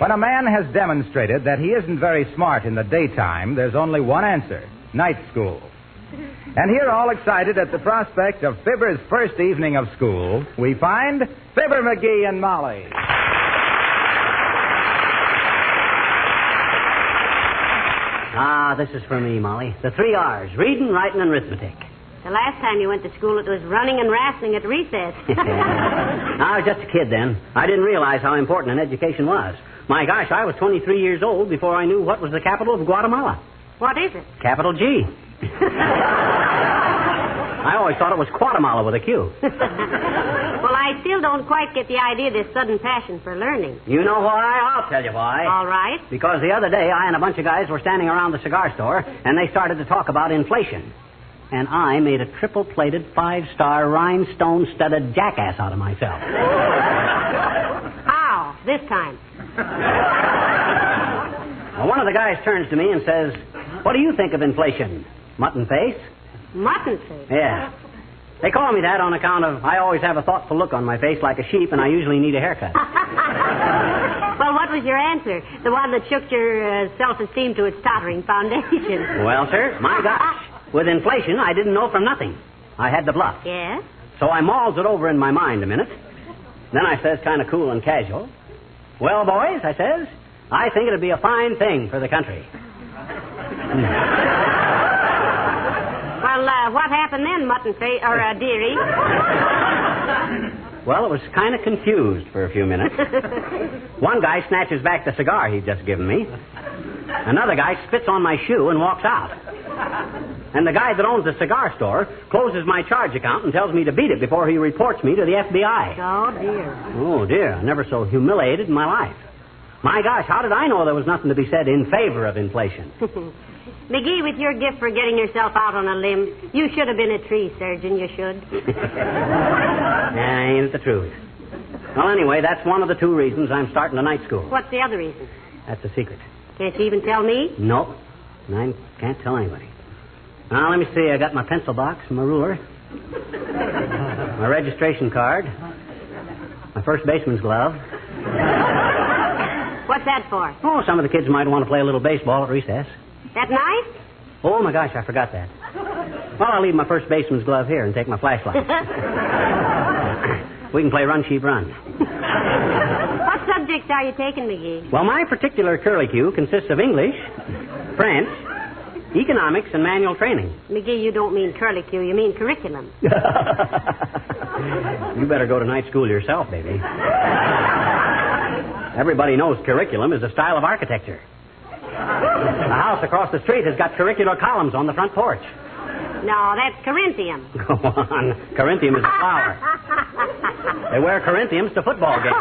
When a man has demonstrated that he isn't very smart in the daytime, there's only one answer: night school. And here, all excited at the prospect of Fibber's first evening of school, we find Fibber McGee and Molly. This is for me, Molly. The 3 R's: reading, writing, and arithmetic. The last time you went to school, it was running and wrestling at recess. I was just a kid then. I didn't realize how important an education was. My gosh, I was 23 years old before I knew what was the capital of Guatemala. What is it? Capital G. I always thought it was Guatemala with a Q. Well, I still don't quite get the idea of this sudden passion for learning. You know why? I'll tell you why. All right. Because the other day, I and a bunch of guys were standing around the cigar store, and they started to talk about inflation. And I made a triple-plated, 5-star, rhinestone-studded jackass out of myself. How? This time? Well, one of the guys turns to me and says, "What do you think of inflation? Mutton face?" Mutton face? Yeah. They call me that on account of I always have a thoughtful look on my face like a sheep, and I usually need a haircut. Well, what was your answer? The one that shook your self-esteem to its tottering foundation. Well, sir, my gosh. With inflation, I didn't know from nothing. I had the bluff. Yes? So I mulls it over in my mind a minute. Then I says, kind of cool and casual, "Well, boys," I says, "I think it'd be a fine thing for the country." Well, what happened then, mutton face, or dearie? Well, it was kind of confused for a few minutes. One guy snatches back the cigar he'd just given me. Another guy spits on my shoe and walks out. And the guy that owns the cigar store closes my charge account and tells me to beat it before he reports me to the FBI. Oh, dear. Oh, dear. I never so humiliated in my life. My gosh, how did I know there was nothing to be said in favor of inflation? McGee, with your gift for getting yourself out on a limb, you should have been a tree surgeon, you should. Ain't it the truth? Well, anyway, that's one of the 2 reasons I'm starting a night school. What's the other reason? That's a secret. Can't you even tell me? Nope. I can't tell anybody. Now, let me see. I got my pencil box and my ruler. My registration card. My first baseman's glove. What's that for? Oh, some of the kids might want to play a little baseball at recess. That knife? Oh, my gosh, I forgot that. Well, I'll leave my first baseman's glove here and take my flashlight. We can play run, sheep, run. What subjects are you taking, McGee? Well, my particular curlicue consists of English, French, economics, and manual training. McGee, you don't mean curlicue, you mean curriculum. You better go to night school yourself, baby. Everybody knows curriculum is a style of architecture. The house across the street has got curricular columns on the front porch. No, that's Corinthium. Go on. Corinthium is a flower. They wear Corinthiums to football games.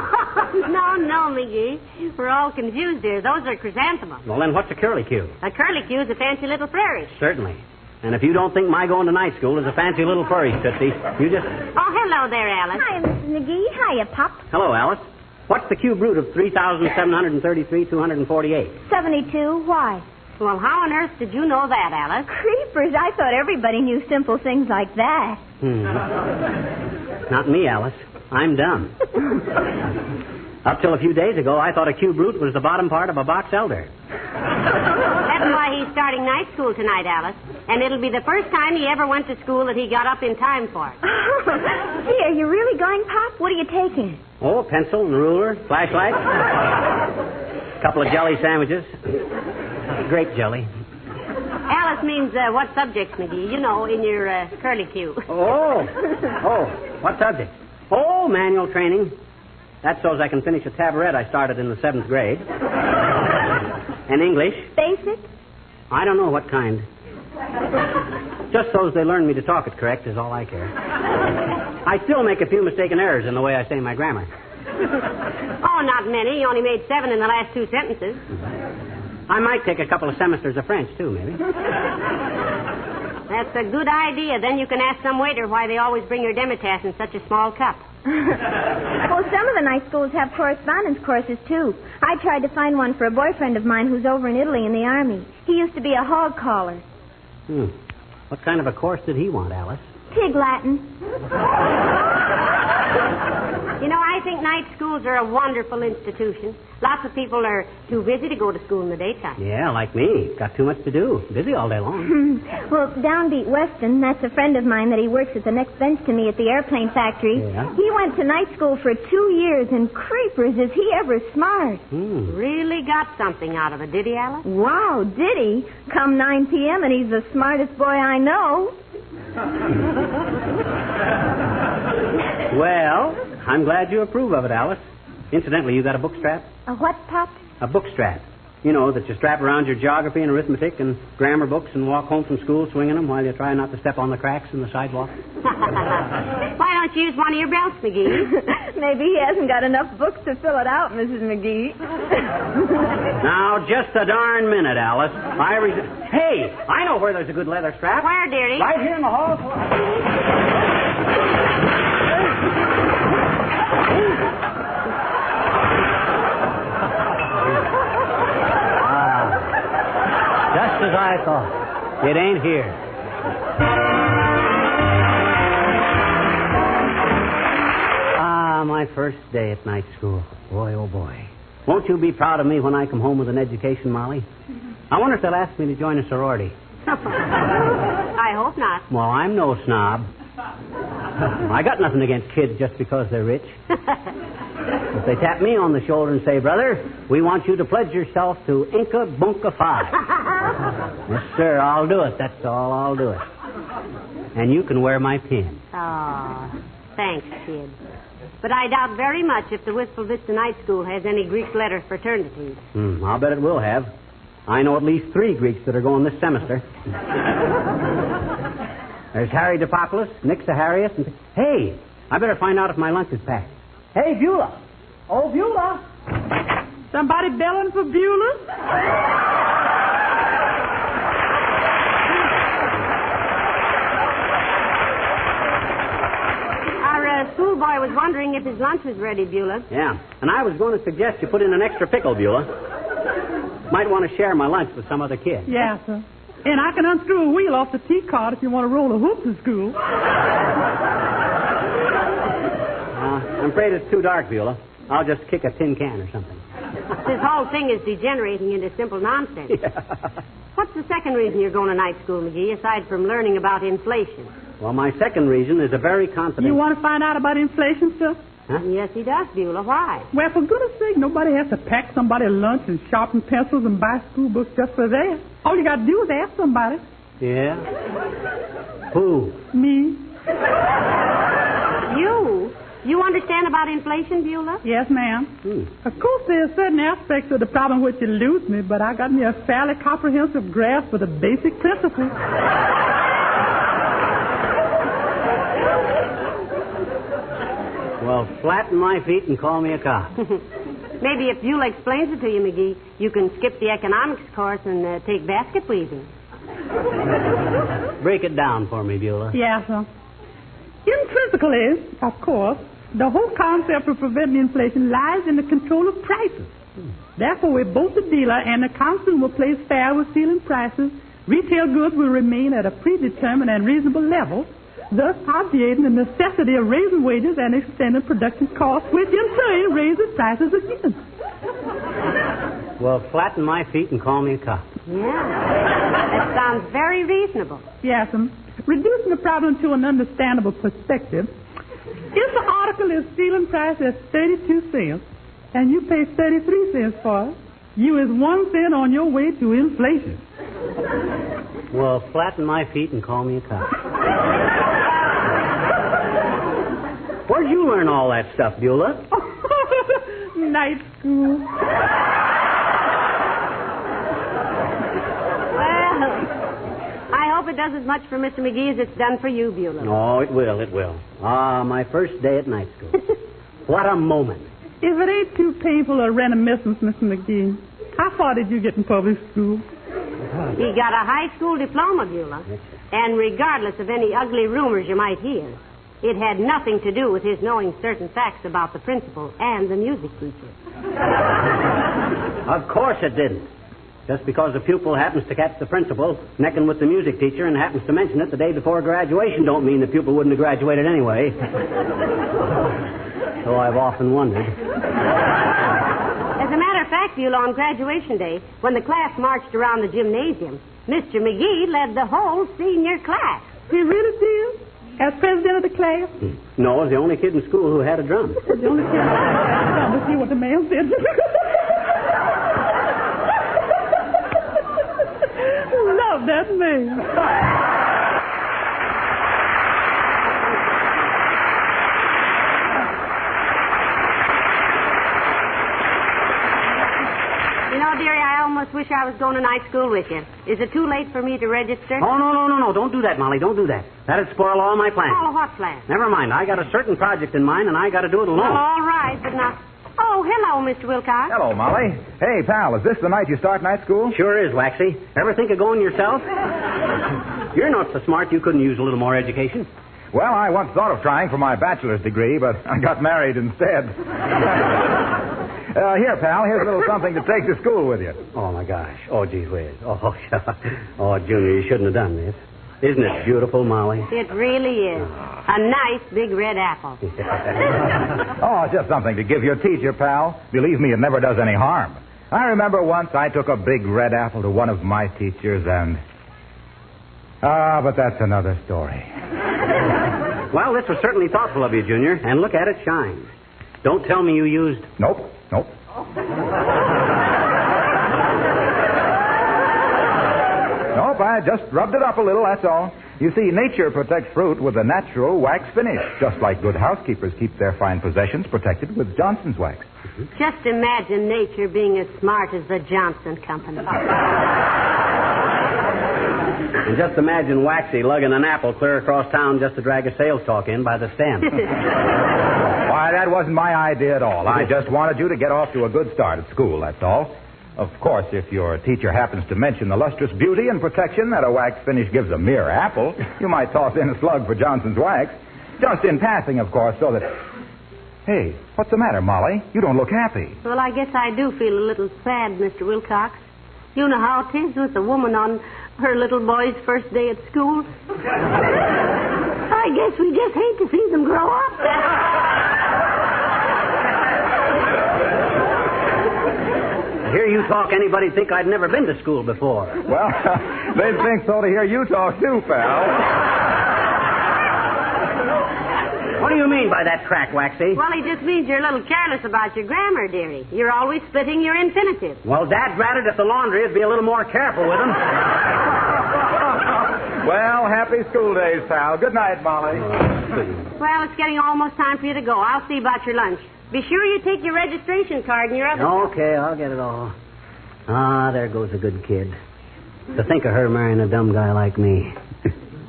No, McGee. We're all confused here. Those are chrysanthemums. Well, then what's a curlicue? A curlicue is a fancy little flourish. Certainly. And if you don't think my going to night school is a fancy little flourish, Tootsie, you just... Oh, hello there, Alice. Hi, Mrs. McGee. Hiya, Pop. Hello, Alice. What's the cube root of 3,733, 248? 72. Why? Well, how on earth did you know that, Alice? Creepers. I thought everybody knew simple things like that. Not me, Alice. I'm dumb. Up till a few days ago, I thought a cube root was the bottom part of a box elder. That's why he's starting night school tonight, Alice. And it'll be the first time he ever went to school that he got up in time for. Gee, are you really going, Pop? What are you taking? Oh, pencil and ruler, flashlight, a couple of jelly sandwiches, grape jelly. Alice means what subjects, McGee? You know, in your curlicue. Oh, what subject? Oh, manual training. That's so as I can finish a tabaret I started in the 7th grade. And English. Basic? I don't know what kind. Just so as they learn me to talk it correct is all I care. I still make a few mistaken errors in the way I say my grammar. Oh, not many. You only made 7 in the last 2 sentences. I might take a couple of semesters of French, too, maybe. That's a good idea. Then you can ask some waiter why they always bring your demitasse in such a small cup. Well, some of the night schools have correspondence courses, too. I tried to find one for a boyfriend of mine who's over in Italy in the Army. He used to be a hog caller. What kind of a course did he want, Alice? Pig Latin. You know, I think night schools are a wonderful institution. Lots of people are too busy to go to school in the daytime. Yeah, like me. Got too much to do. Busy all day long. Well, Downbeat Weston, that's a friend of mine that he works at the next bench to me at the airplane factory. Yeah? He went to night school for 2 years, and creepers, is he ever smart. Really got something out of it, did he, Alice? Wow, did he? Come 9 p.m. and he's the smartest boy I know. Well, I'm glad you approve of it, Alice. Incidentally, you got a book strap? A what, Pop? A book strap. You know, that you strap around your geography and arithmetic and grammar books and walk home from school swinging them while you try not to step on the cracks in the sidewalk. Why don't you use one of your belts, McGee? Maybe he hasn't got enough books to fill it out, Mrs. McGee. Now, just a darn minute, Alice. Hey, I know where there's a good leather strap. Where, dearie? Right here in the hall. Just as I thought. It ain't here. My first day at night school. Boy, oh boy. Won't you be proud of me when I come home with an education, Molly? I wonder if they'll ask me to join a sorority. I hope not. Well, I'm no snob. I got nothing against kids just because they're rich. If they tap me on the shoulder and say, brother, we want you to pledge yourself to Inca Bunca Phi. Yes, sir, I'll do it. That's all, I'll do it. And you can wear my pin. Oh, thanks, kid. But I doubt very much if the Wistful Vista Night School has any Greek letter fraternities. I'll bet it will have. I know at least 3 Greeks that are going this semester. There's Harry Dipopoulos, Nick Saharius, and... Hey, I better find out if my lunch is packed. Hey, Beulah. Oh, Beulah. Somebody belling for Beulah? Our schoolboy was wondering if his lunch was ready, Beulah. Yeah, and I was going to suggest you put in an extra pickle, Beulah. Might want to share my lunch with some other kid. Yeah, sir. And I can unscrew a wheel off the tea cart if you want to roll a hoop to school. I'm afraid it's too dark, Beulah. I'll just kick a tin can or something. This whole thing is degenerating into simple nonsense. Yeah. What's the second reason you're going to night school, McGee, aside from learning about inflation? Well, my second reason is a very confident... You want to find out about inflation, sir? Huh? Yes, he does, Beulah. Why? Well, for goodness sake, nobody has to pack somebody lunch and sharpen pencils and buy school books just for that. All you got to do is ask somebody. Yeah? Who? Me. You? You understand about inflation, Beulah? Yes, ma'am. Of course, there are certain aspects of the problem which elude me, but I got me a fairly comprehensive grasp of the basic principles. Well, flatten my feet and call me a cop. Maybe if Beulah explains it to you, McGee, you can skip the economics course and take basket weaving. Break it down for me, Beulah. Yeah, sir. Intrinsically, of course, the whole concept of preventing inflation lies in the control of prices. Therefore, if both the dealer and the consumer plays fair with ceiling prices, retail goods will remain at a predetermined and reasonable level, thus obviating the necessity of raising wages and extending production costs, which in turn raises prices again. Well, flatten my feet and call me a cop. Yeah. That sounds very reasonable. Yes, reducing the problem to an understandable perspective, if the article is ceiling price at 32 cents and you pay 33 cents for it, you is 1 cent on your way to inflation. Well, flatten my feet and call me a cop. Where'd you learn all that stuff, Beulah? Night school. Well, I hope it does as much for Mr. McGee as it's done for you, Beulah. Oh, it will, it will. My first day at night school. What a moment. If it ain't too painful a reminiscence, Mr. McGee, how far did you get in public school? He got a high school diploma, Beulah. And regardless of any ugly rumors you might hear, it had nothing to do with his knowing certain facts about the principal and the music teacher. Of course it didn't. Just because a pupil happens to catch the principal necking with the music teacher and happens to mention it the day before graduation don't mean the pupil wouldn't have graduated anyway. So I've often wondered. As a matter of fact, Beulah, on graduation day, when the class marched around the gymnasium, Mr. McGee led the whole senior class. He really did? As president of the class? No, I was the only kid in school who had a drum. The only kid to see what the man said. Love that man. You know, dearie, I almost wish I was going to night school with you. Is it too late for me to register? Oh, no. Don't do that, Molly. Don't do that. That'd spoil all my plans. Oh, what plan? Never mind. I got a certain project in mind, and I got to do it alone. Well, all right, but not... Oh, hello, Mr. Wilcox. Hello, Molly. Hey, pal, is this the night you start night school? Sure is, Waxy. Ever think of going yourself? You're not so smart you couldn't use a little more education. Well, I once thought of trying for my bachelor's degree, but I got married instead. Here, pal, here's a little something to take to school with you. Oh, my gosh. Oh, geez whiz. Oh, Junior, you shouldn't have done this. Isn't it beautiful, Molly? It really is. A nice big red apple. Oh, just something to give your teacher, pal. Believe me, it never does any harm. I remember once I took a big red apple to one of my teachers and... but that's another story. Well, this was certainly thoughtful of you, Junior. And look at it shine. Don't tell me you used... Nope. Nope, I just rubbed it up a little, that's all. You see, nature protects fruit with a natural wax finish, just like good housekeepers keep their fine possessions protected with Johnson's wax. Just imagine nature being as smart as the Johnson Company. And just imagine Waxy lugging an apple clear across town just to drag a sales talk in by the stem. Why, that wasn't my idea at all. I just wanted you to get off to a good start at school, that's all. Of course, if your teacher happens to mention the lustrous beauty and protection that a wax finish gives a mere apple, you might toss in a slug for Johnson's wax. Just in passing, of course, so that... Hey, what's the matter, Molly? You don't look happy. Well, I guess I do feel a little sad, Mr. Wilcox. You know how it is with a woman on her little boy's first day at school. I guess we just hate to see them grow up. Hear you talk, anybody'd think I'd never been to school before. Well, they'd think so to hear you talk, too, pal. What do you mean by that crack, Waxy? Well, he just means you're a little careless about your grammar, dearie. You're always splitting your infinitive. Well, Dad ratted at the laundry would be a little more careful with him. Well, happy school days, pal. Good night, Molly. Well, it's getting almost time for you to go. I'll see about your lunch. Be sure you take your registration card and your other... Okay, I'll get it all. Ah, there goes a good kid. To think of her marrying a dumb guy like me.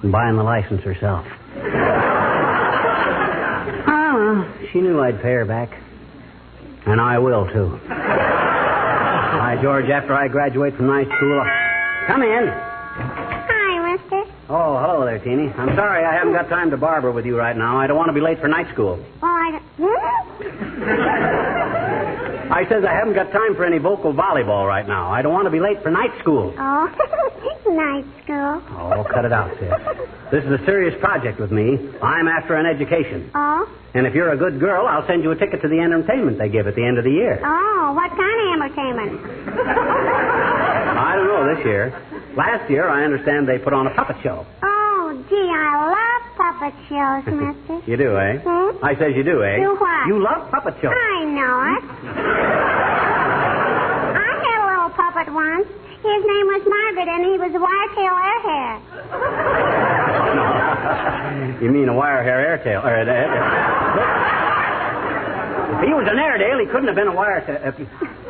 And buying the license herself. She knew I'd pay her back. And I will, too. Hi, George, after I graduate from night school... Come in. Hi, mister. Oh, hello there, Teeny. I'm sorry I haven't got time to barber with you right now. I don't want to be late for night school. Oh, I says I haven't got time for any vocal volleyball right now. I don't want to be late for night school. Oh, night school. Oh, cut it out, sis. This is a serious project with me. I'm after an education. Oh? And if you're a good girl, I'll send you a ticket to the entertainment they give at the end of the year. Oh, what kind of entertainment? I don't know this year. Last year, I understand they put on a puppet show. Oh, gee, I love puppet shows, mister. You do, eh? Hmm? I says you do, eh? Do what? You love puppet shows. I know it. I had a little puppet once. His name was Margaret, and he was a wire-tail airhair. You mean a wire hair airtail? If he was an Airedale, he couldn't have been a wire tail.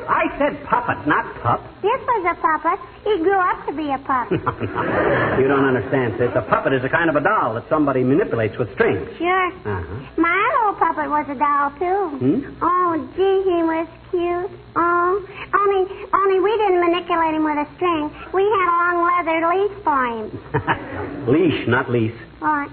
I said puppet, not pup. This was a puppet. He grew up to be a pup. No. You don't understand, sis. A puppet is a kind of a doll that somebody manipulates with strings. Sure. Uh-huh. My little puppet was a doll, too. Oh, gee, he was cute. Oh, only we didn't manipulate him with a string. We had a long leather leash for him. Leash, not lease. What?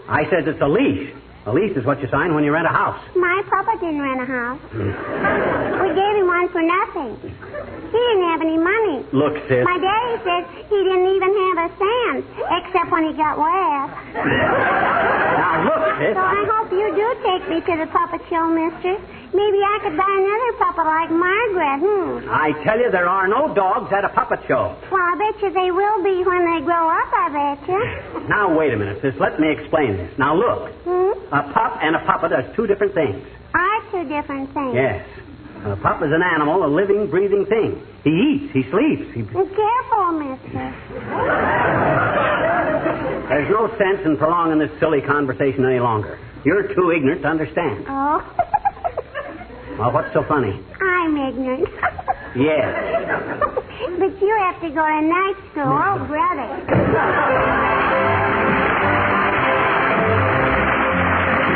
I said it's a leash. A lease is what you sign when you rent a house. My puppet didn't rent a house. We gave him one for nothing. He didn't have any money. Look, sis. My daddy said he didn't even have a cent, except when he got wet. Now, look, sis. So I hope you do take me to the puppet show, mister. Maybe I could buy another puppet like Margaret, I tell you, there are no dogs at a puppet show. Well, I bet you they will be when they grow up, I bet you. Now, wait a minute, sis. Let me explain this. Now, look. A pup and a puppet are two different things. Are two different things. Yes. A pup is an animal, a living, breathing thing. He eats, he sleeps. Careful, mister. There's no sense in prolonging this silly conversation any longer. You're too ignorant to understand. Oh. Well, what's so funny? I'm ignorant. Yes. But you have to go to night school. Oh, brother.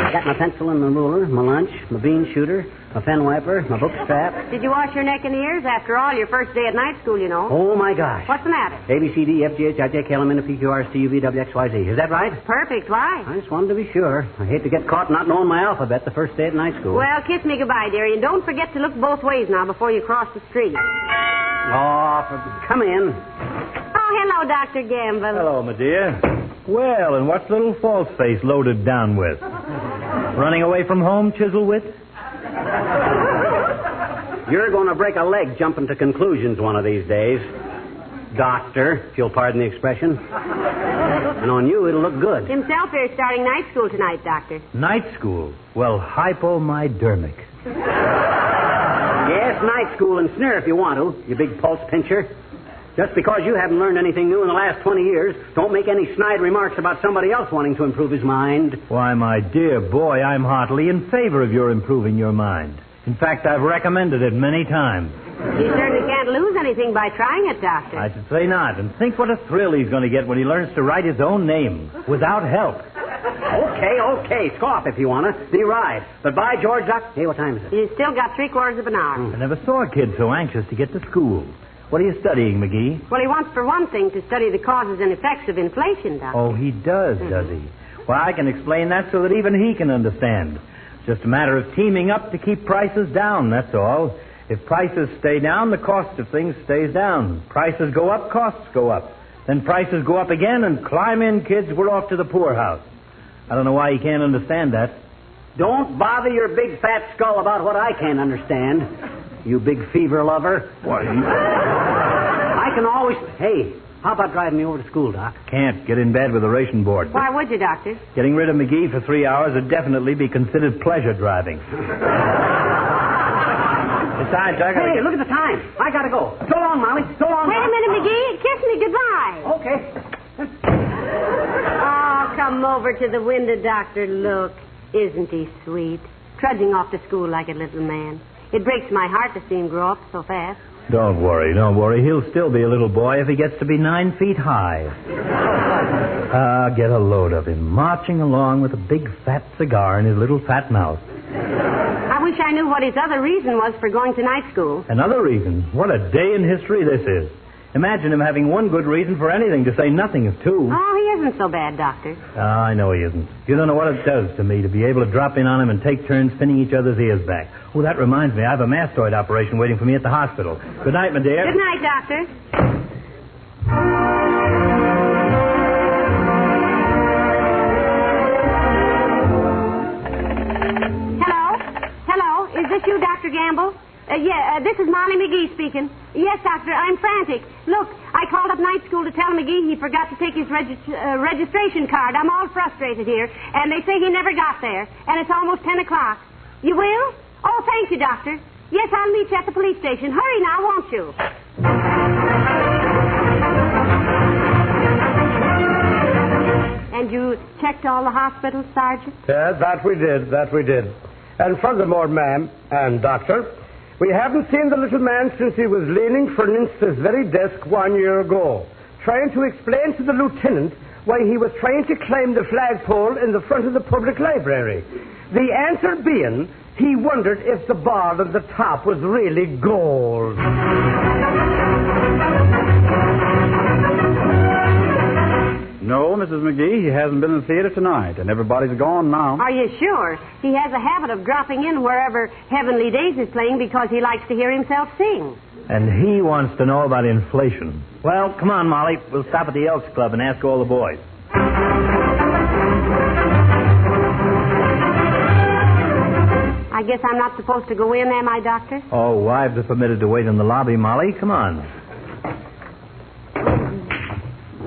I got my pencil and my ruler, my lunch, my bean shooter, my pen wiper, my book strap. Did you wash your neck and ears? After all, your first day at night school, you know. Oh, my gosh. What's the matter? A, B, C, D, F, G, H, I, J, K, L, M, N, O, P, Q, R, S, T, U, V, W, X, Y, Z. Is that right? Perfect. Why? I just wanted to be sure. I hate to get caught not knowing my alphabet the first day at night school. Well, kiss me goodbye, dearie, and don't forget to look both ways now before you cross the street. Oh, come in. Oh, hello, Dr. Gamble. Hello, my dear. Well, and what's little false face loaded down with? Running away from home, Chiselwit? You're going to break a leg jumping to conclusions one of these days. Doctor, if you'll pardon the expression. And on you, it'll look good. Himself here starting night school tonight, Doctor. Night school? Well, hypomydermic. Yes, night school, and sneer if you want to, you big pulse pincher. Just because you haven't learned anything new in the last 20 years, don't make any snide remarks about somebody else wanting to improve his mind. Why, my dear boy, I'm heartily in favor of your improving your mind. In fact, I've recommended it many times. You certainly can't lose anything by trying it, Doctor. I should say not. And think what a thrill he's going to get when he learns to write his own name without help. Okay. Scoff if you want to. Be right. But by George, Doc... Hey, what time is it? You've still got 3/4 of an hour. I never saw a kid so anxious to get to school. What are you studying, McGee? Well, he wants, for one thing, to study the causes and effects of inflation, Doctor. Oh, he does he? Well, I can explain that so that even he can understand. It's just a matter of teaming up to keep prices down, that's all. If prices stay down, the cost of things stays down. Prices go up, costs go up. Then prices go up again, and climb in, kids, we're off to the poorhouse. I don't know why you can't understand that. Don't bother your big fat skull about what I can't understand, you big fever lover. What? I can always... Hey, how about driving me over to school, Doc? Can't get in bed with the ration board. Why would you, Doctor? Getting rid of McGee for 3 hours would definitely be considered pleasure driving. Besides, I gotta... Hey, look at the time. I gotta go. So long, Molly. So long, Wait a minute, McGee. Kiss me goodbye. Okay. Oh, come over to the window, Doctor. Look. Isn't he sweet? Trudging off to school like a little man. It breaks my heart to see him grow up so fast. Don't worry. He'll still be a little boy if he gets to be 9 feet high. Get a load of him, marching along with a big fat cigar in his little fat mouth. I wish I knew what his other reason was for going to night school. Another reason? What a day in history this is. Imagine him having one good reason for anything, to say nothing of two. Oh, he isn't so bad, Doctor. I know he isn't. You don't know what it does to me to be able to drop in on him and take turns pinning each other's ears back. Oh, that reminds me, I have a mastoid operation waiting for me at the hospital. Good night, my dear. Good night, Doctor. Hello? Is this you, Dr. Gamble? This is Molly McGee speaking. Yes, Doctor, I'm frantic. Look, I called up night school to tell McGee he forgot to take his registration card. I'm all frustrated here, and they say he never got there, and it's almost 10 o'clock. You will? Oh, thank you, Doctor. Yes, I'll meet you at the police station. Hurry now, won't you? And you checked all the hospitals, Sergeant? Yes, that we did. And furthermore, ma'am and doctor, we haven't seen the little man since he was leaning against this very desk 1 year ago, trying to explain to the lieutenant why he was trying to climb the flagpole in the front of the public library. The answer being, he wondered if the bar at the top was really gold. No, Mrs. McGee, he hasn't been in the theater tonight, and everybody's gone now. Are you sure? He has a habit of dropping in wherever Heavenly Days is playing because he likes to hear himself sing. And he wants to know about inflation. Well, come on, Molly. We'll stop at the Elks Club and ask all the boys. I guess I'm not supposed to go in, am I, Doctor? Oh, wives are permitted to wait in the lobby, Molly. Come on.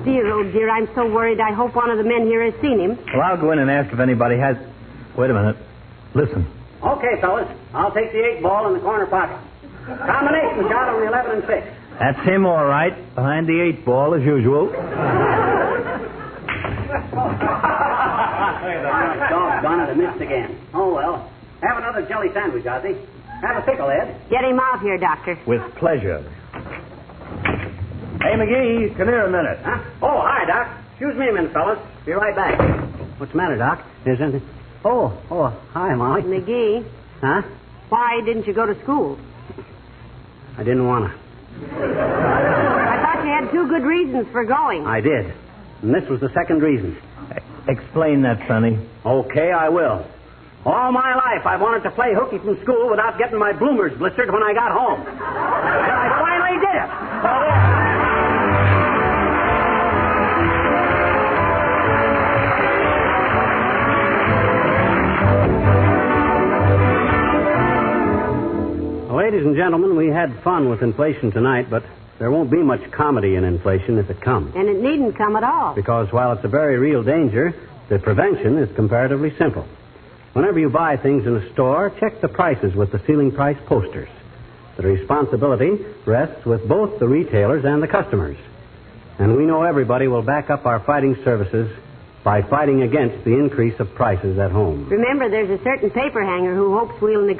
Dear, oh dear, I'm so worried. I hope one of the men here has seen him. Well, I'll go in and ask if anybody has... Wait a minute. Listen. Okay, fellas. I'll take the 8-ball in the corner pocket. Combination shot on the 11 and 6. That's him, all right. Behind the 8-ball, as usual. Doggone it, I missed again. Oh, well. Have another jelly sandwich, Ozzy. Have a pickle, Ed. Get him out here, Doctor. With pleasure. Hey, McGee, come here a minute. Huh? Oh, hi, Doc. Excuse me a minute, fellas. Be right back. What's the matter, Doc? Is anything... Oh, hi, Molly. McGee. Huh? Why didn't you go to school? I didn't want to. I thought you had 2 good reasons for going. I did. And this was the second reason. Explain that, Sonny. Okay, I will. All my life, I wanted to play hooky from school without getting my bloomers blistered when I got home. And I finally did it. Ladies and gentlemen, we had fun with inflation tonight, but there won't be much comedy in inflation if it comes. And it needn't come at all. Because while it's a very real danger, the prevention is comparatively simple. Whenever you buy things in a store, check the prices with the ceiling price posters. The responsibility rests with both the retailers and the customers. And we know everybody will back up our fighting services by fighting against the increase of prices at home. Remember, there's a certain paper hanger who hopes we'll neglect